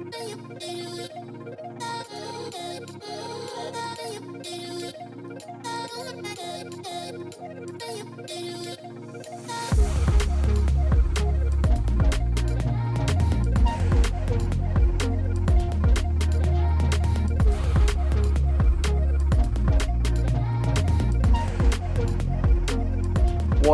What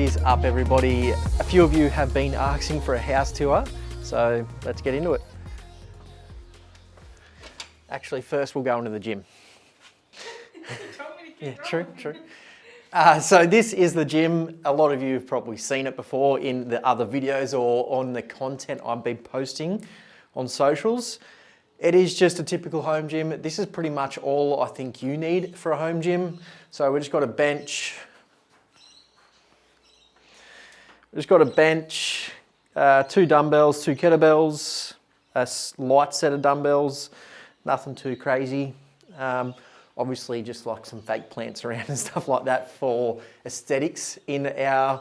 is up, everybody? A few of you have been asking for a house tour, so let's get into it. Actually, first we'll go into the gym. Yeah, true. So this is the gym. A lot of you have probably seen it before in the other videos or on the content I've been posting on socials. It is just a typical home gym. This is pretty much all I think you need for a home gym. So we've just got a bench. Just got a bench, 2 dumbbells, 2 kettlebells, a light set of dumbbells, nothing too crazy. Obviously just like some fake plants around and stuff like that for aesthetics in our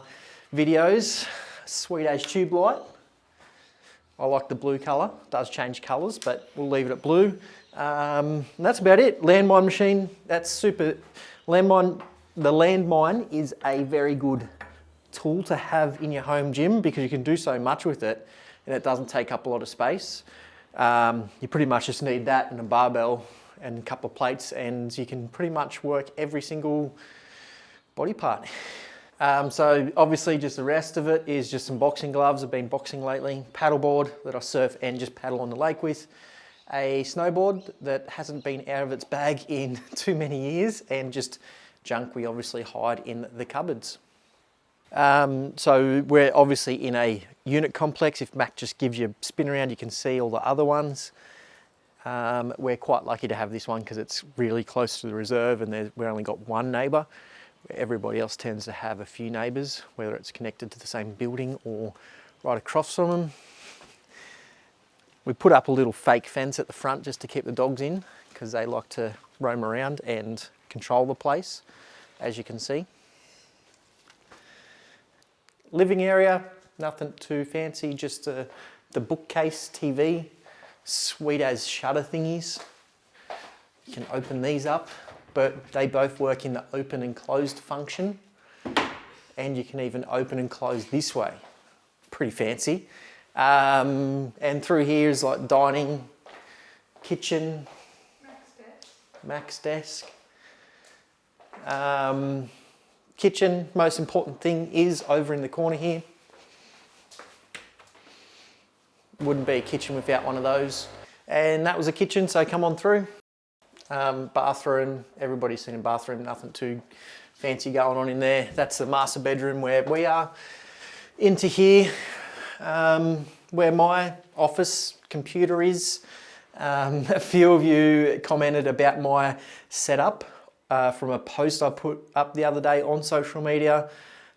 videos. Sweet as tube light. I like the blue colour, it does change colours, but we'll leave it at blue. And that's about it. Landmine machine, that's super. The landmine is a very good tool to have in your home gym because you can do so much with it and it doesn't take up a lot of space. You pretty much just need that and a barbell and a couple of plates and you can pretty much work every single body part. So obviously just the rest of it is just some boxing gloves. I've been boxing lately, paddleboard that I surf and just paddle on the lake with, a snowboard that hasn't been out of its bag in too many years, and just junk we obviously hide in the cupboards. So we're obviously in a unit complex. If MACK just gives you a spin around, you can see all the other ones. We're quite lucky to have this one because it's really close to the reserve and we've only got one neighbour. Everybody else tends to have a few neighbours, whether it's connected to the same building or right across from them. We put up a little fake fence at the front just to keep the dogs in because they like to roam around and control the place, as you can see. Living area, nothing too fancy, just the bookcase TV, sweet as shutter thingies. You can open these up, but they both work in the open and closed function. And you can even open and close this way. Pretty fancy. And through here is like dining, kitchen, Max desk. Kitchen, most important thing is over in the corner here. Wouldn't be a kitchen without one of those. And that was a kitchen, so come on through. Bathroom, everybody's seen a bathroom, nothing too fancy going on in there. That's the master bedroom where we are. Into here, where my office computer is. A few of you commented about my setup. From a post I put up the other day on social media,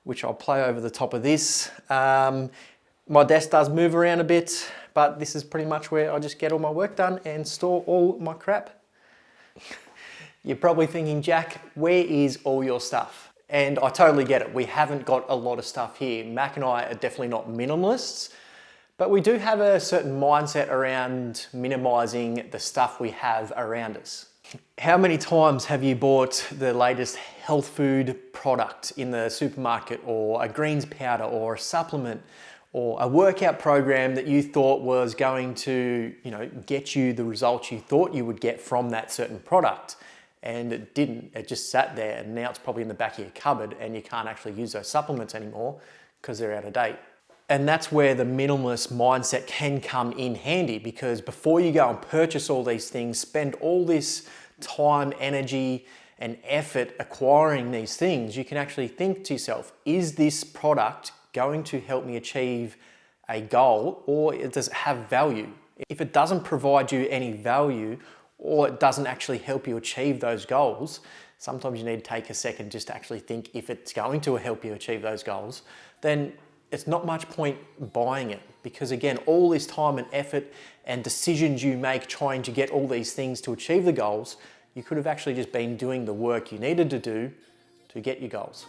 which I'll play over the top of this. My desk does move around a bit, but this is pretty much where I just get all my work done and store all my crap. You're probably thinking, Jack, where is all your stuff? And I totally get it. We haven't got a lot of stuff here. MACK and I are definitely not minimalists, but we do have a certain mindset around minimizing the stuff we have around us. How many times have you bought the latest health food product in the supermarket, or a greens powder or a supplement or a workout program that you thought was going to, get you the results you thought you would get from that certain product, and it didn't. It just sat there and now it's probably in the back of your cupboard and you can't actually use those supplements anymore because they're out of date. And that's where the minimalist mindset can come in handy, because before you go and purchase all these things, spend all this time, energy, and effort acquiring these things, you can actually think to yourself, is this product going to help me achieve a goal, or does it have value? If it doesn't provide you any value, or it doesn't actually help you achieve those goals, sometimes you need to take a second just to actually think if it's going to help you achieve those goals, then it's not much point buying it, because again, all this time and effort and decisions you make trying to get all these things to achieve the goals, you could have actually just been doing the work you needed to do to get your goals.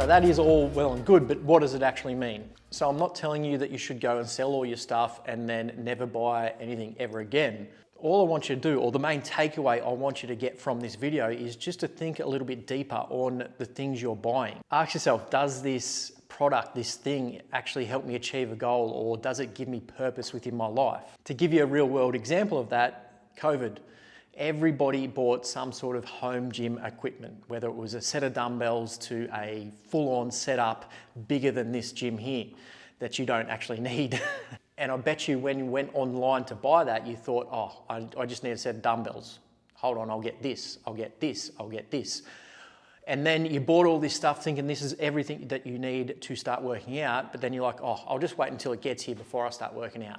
So that is all well and good, but what does it actually mean? So I'm not telling you that you should go and sell all your stuff and then never buy anything ever again. All I want you to do, or the main takeaway I want you to get from this video, is just to think a little bit deeper on the things you're buying. Ask yourself, does this product, this thing, actually help me achieve a goal, or does it give me purpose within my life? To give you a real world example of that, COVID. Everybody bought some sort of home gym equipment, whether it was a set of dumbbells to a full-on setup bigger than this gym here that you don't actually need. And I bet you when you went online to buy that, you thought, oh, I just need a set of dumbbells. Hold on, I'll get this, I'll get this, I'll get this. And then you bought all this stuff thinking this is everything that you need to start working out, but then you're like, oh, I'll just wait until it gets here before I start working out.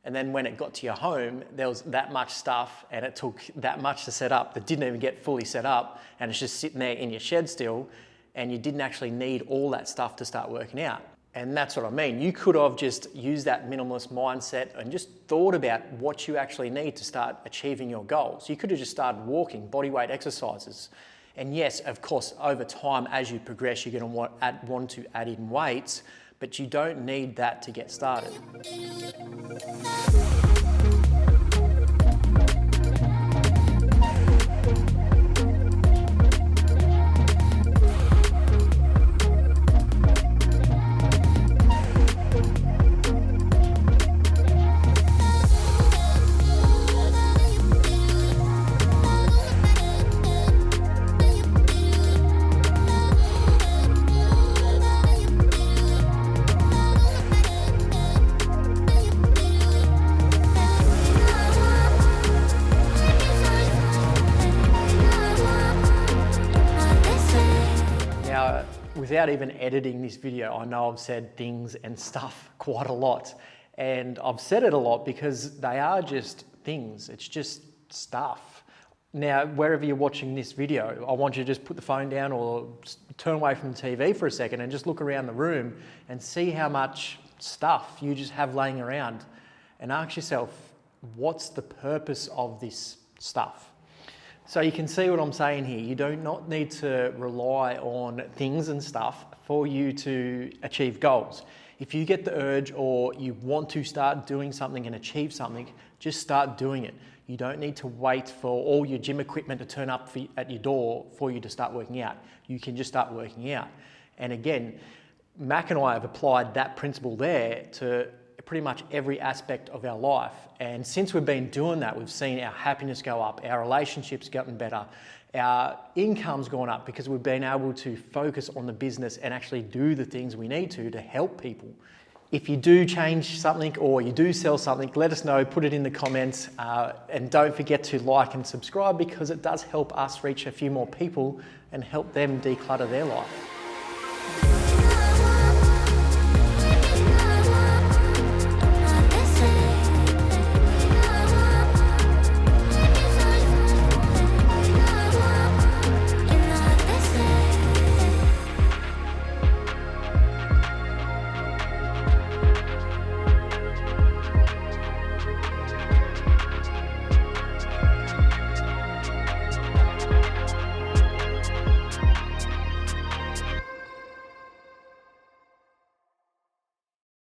And then when it got to your home, there was that much stuff and it took that much to set up that didn't even get fully set up, and it's just sitting there in your shed still, and you didn't actually need all that stuff to start working out. And that's what I mean. You could have just used that minimalist mindset and just thought about what you actually need to start achieving your goals. You could have just started walking, bodyweight exercises. And yes, of course, over time, as you progress, you're going to want to add in weights, but you don't need that to get started. Without even editing this video, I know I've said things and stuff quite a lot. And I've said it a lot because they are just things. It's just stuff. Now, wherever you're watching this video, I want you to just put the phone down or turn away from the TV for a second and just look around the room and see how much stuff you just have laying around. And ask yourself, what's the purpose of this stuff? So you can see what I'm saying here. You do not need to rely on things and stuff for you to achieve goals. If you get the urge or you want to start doing something and achieve something, just start doing it. You don't need to wait for all your gym equipment to turn up at your door for you to start working out. You can just start working out. And again, Mac and I have applied that principle there to pretty much every aspect of our life. And since we've been doing that, we've seen our happiness go up, our relationships gotten better, our income's gone up because we've been able to focus on the business and actually do the things we need to help people. If you do change something or you do sell something, let us know, put it in the comments, and don't forget to like and subscribe because it does help us reach a few more people and help them declutter their life.